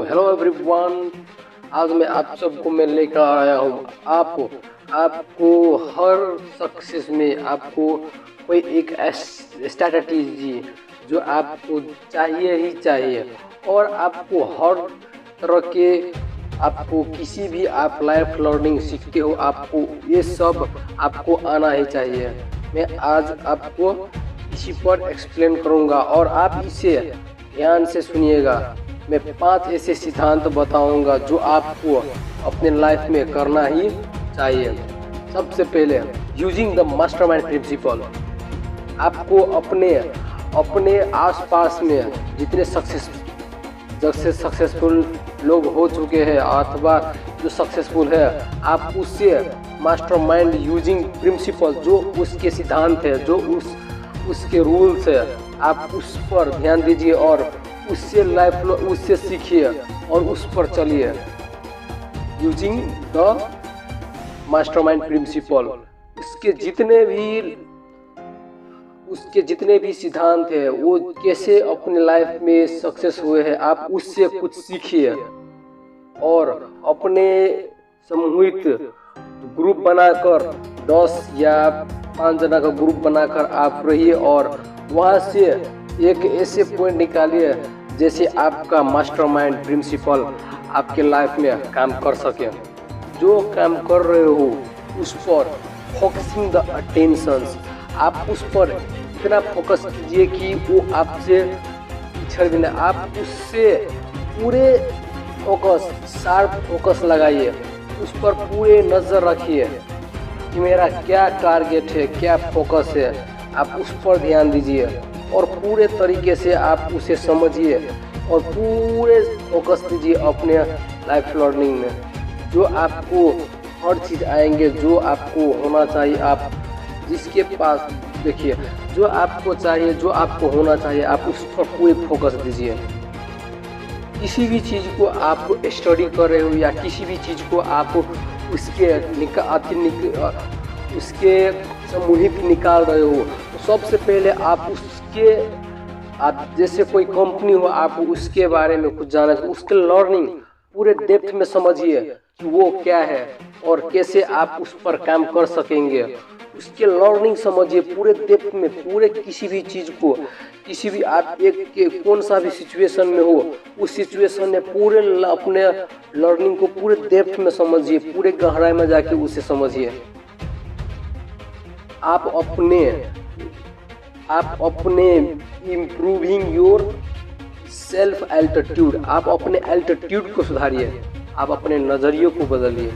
Hello everyone. आज मैं आप सबको मैं लेकर आया हूँ आपको हर सक्सेस में आपको कोई एक स्ट्रैटेजी जो आपको चाहिए ही चाहिए, और आपको हर तरह के आपको किसी भी आप लाइफ लर्निंग सीखते हो आपको ये सब आपको आना ही चाहिए। मैं आज आपको इसी पर एक्सप्लेन करूँगा और आप इसे ध्यान से सुनिएगा। मैं 5 ऐसे सिद्धांत बताऊंगा जो आपको अपने लाइफ में करना ही चाहिए। सबसे पहले, यूजिंग द मास्टरमाइंड प्रिंसिपल। आपको अपने आसपास में जितने सक्सेसफुल लोग हो चुके हैं अथवा जो सक्सेसफुल है, आप उससे मास्टरमाइंड यूजिंग प्रिंसिपल, जो उसके सिद्धांत है, जो उसके रूल्स है, आप उस पर ध्यान दीजिए और उससे सीखिए और उस पर चलिए। यूजिंग द मास्टरमाइंड प्रिंसिपल, उसके जितने भी सिद्धांत है, वो कैसे अपने लाइफ में सक्सेस हुए हैं, आप उससे कुछ सीखिए और अपने समूहित ग्रुप बनाकर 10 या 5 जना का ग्रुप बनाकर आप रहिए और वहाँ से एक ऐसे पॉइंट निकालिए जैसे आपका मास्टरमाइंड प्रिंसिपल आपके लाइफ में काम कर सके। जो काम कर रहे हो उस पर फोकसिंग द अटेंशंस, आप उस पर इतना फोकस कीजिए कि वो आपसे पिछड़ भी नहीं। आप उससे पूरे शार्प फोकस लगाइए, उस पर पूरे नज़र रखिए कि मेरा क्या टारगेट है, क्या फोकस है। आप उस पर ध्यान दीजिए और पूरे तरीके से आप उसे समझिए और पूरे फोकस दीजिए अपने लाइफ लर्निंग में। जो आपको हर चीज़ आएंगे, जो आपको होना चाहिए, आप जिसके पास देखिए, जो आपको चाहिए, जो आपको होना चाहिए, आप उस पर पूरे फोकस दीजिए। किसी भी चीज़ को आप स्टडी कर रहे हो या किसी भी चीज़ को आप उसके समूहित निकाल रहे हो, तो सबसे पहले आप जैसे कोई कंपनी हो, आप उसके बारे में कुछ जाना, उसके लर्निंग पूरे डेप्थ में समझिए कि वो क्या है और कैसे आप उस पर काम कर सकेंगे। उसके लर्निंग समझिए पूरे डेप्थ में, पूरे किसी भी चीज़ को, किसी भी आप कौन सा भी सिचुएशन में हो, उस सिचुएशन में पूरे अपने लर्निंग को पूरे डेप्थ में समझिए, पूरे गहराई में जाके उसे समझिए। आप अपने इम्प्रूविंग योर सेल्फ एल्टीट्यूड, आप अपने एल्टीट्यूड को सुधारिए, आप अपने नज़रिए को बदलिए,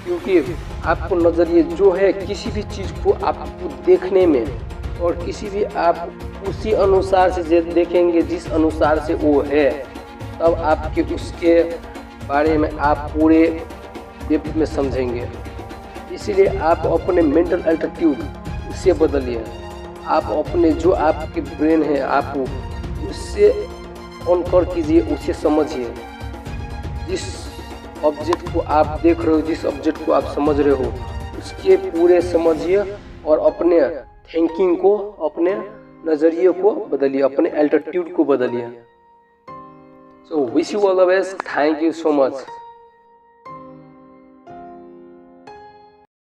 क्योंकि आपको नज़रिए जो है किसी भी चीज़ को आपको देखने में, और किसी भी आप उसी अनुसार से देखेंगे जिस अनुसार से वो है, तब आपके उसके बारे में आप पूरे डेप्थ में समझेंगे। इसीलिए आप अपने मेंटल एल्टीट्यूड उससे बदलिए। आप अपने जो आपके ब्रेन है, आप उससे ऑन कर कीजिए, उसे समझिए। जिस ऑब्जेक्ट को आप देख रहे हो, जिस ऑब्जेक्ट को आप समझ रहे हो, उसके पूरे समझिए और अपने थिंकिंग को, अपने नज़रिए को बदलिए, अपने एल्टीट्यूड को बदलिए। So wish you all the best. Thank you so much.